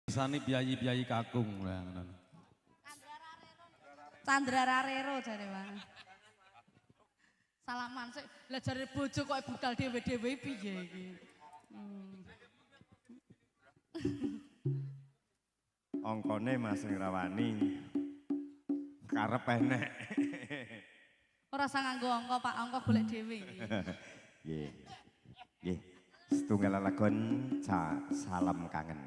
Sani biayi-biayi kakung lah. Chandra Rarero jare Bang. Salaman sik, lah jare bojo kok budal dhewe-dhewe piye iki. Ongkone Mas Ngrawani. Karep enek. Ora usah nganggo angka Pak, angka golek dhewe iki. Nggih. Nggih. Setunggal lagon salam kangen.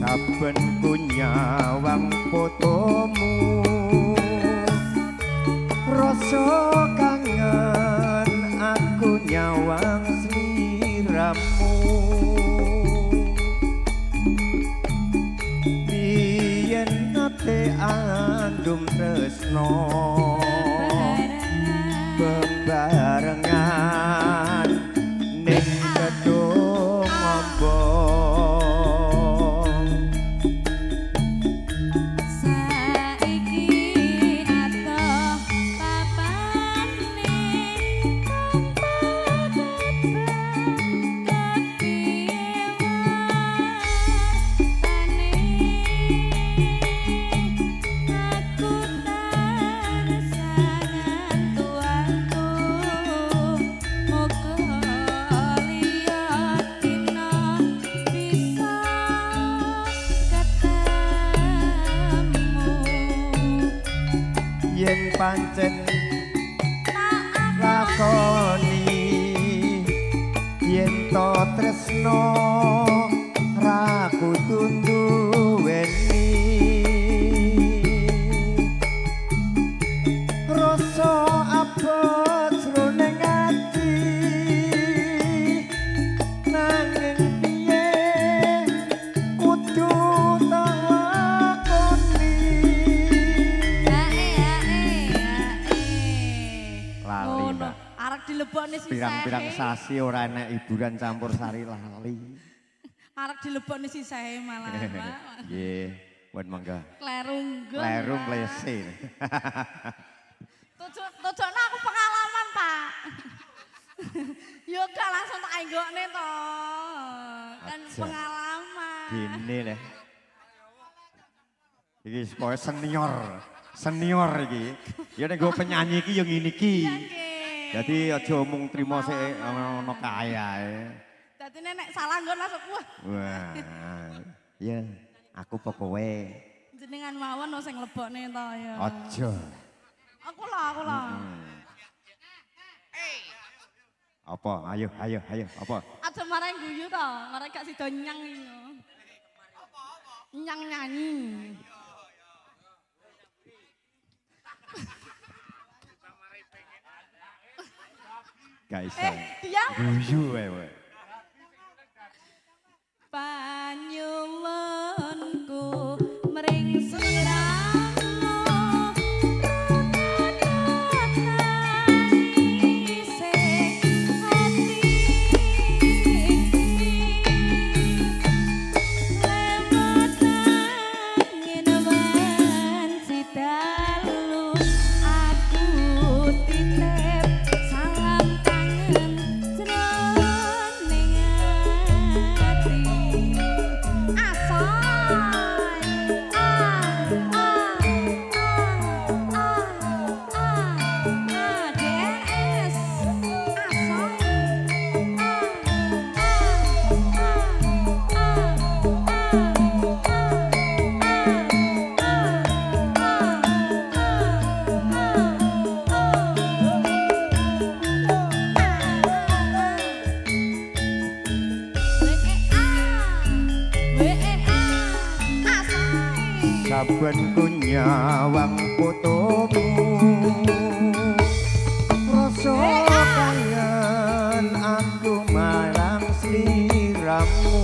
Saben ku nyawang fotomu rasa kangen aku nyawang sliramu biyen nate andum tresno bebarengan ning gedung ombong. Yen pancen lakoni yen to tresno ra kudu duweni rasa abot jroning ati nanging piye kudu dilebokne si pirang-pirang sasi ora enek hiburan campur sari lali. Arek dilebokne si Sae malah. Nggih, pun monggo. Klerunggun. Klerung klese. Tujokno aku pengalaman, Pak. Yo gak langsung tak enggokne to. Kan pengalaman. Gini leh. Iki koyo senior. Senior iki. Ya nek go penyanyi iki yo ngene iki. Jadi aja mung trimo sik ono kae ae. Dadi nek salah nggon langsung wah. Wah. Ya, aku po kowe. Jenengan mawon sing lebokne to ya. Aja. Aku lah. Apa? Ayo, apa? Aja marang guyu to, marang gak sida nyang iki. Nyang nyanyi. Guys, dia guyu wae. Panyuwunku mring sliramu saben ku nyawang fotomu rasa kangen aku marang sliramu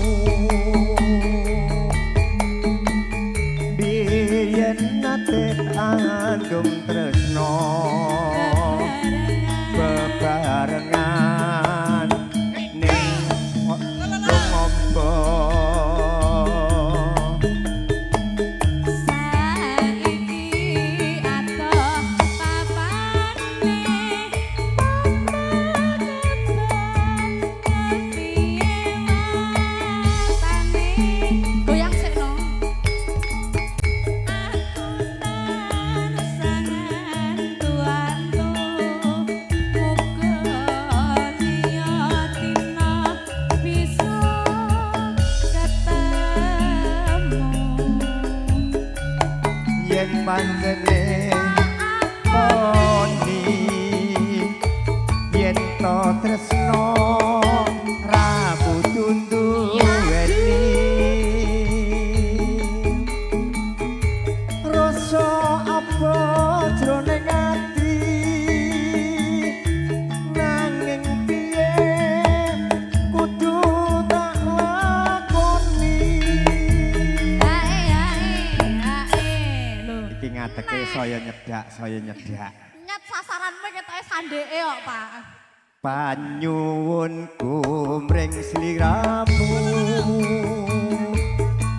biyen nate andum tresno bebarengan ning ngombo panjene poni yen to tresno ra kudu duweni rasa apa jroning ati nanging piye kudu tak lakoni iki ngadeke saya nyedak nyet sasaranmu ketoke sandeke kok Pak panyuwunku mring sliramu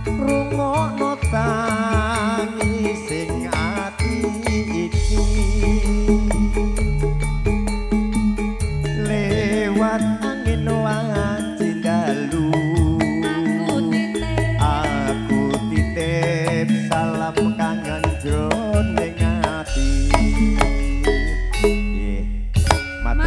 rungokno tangi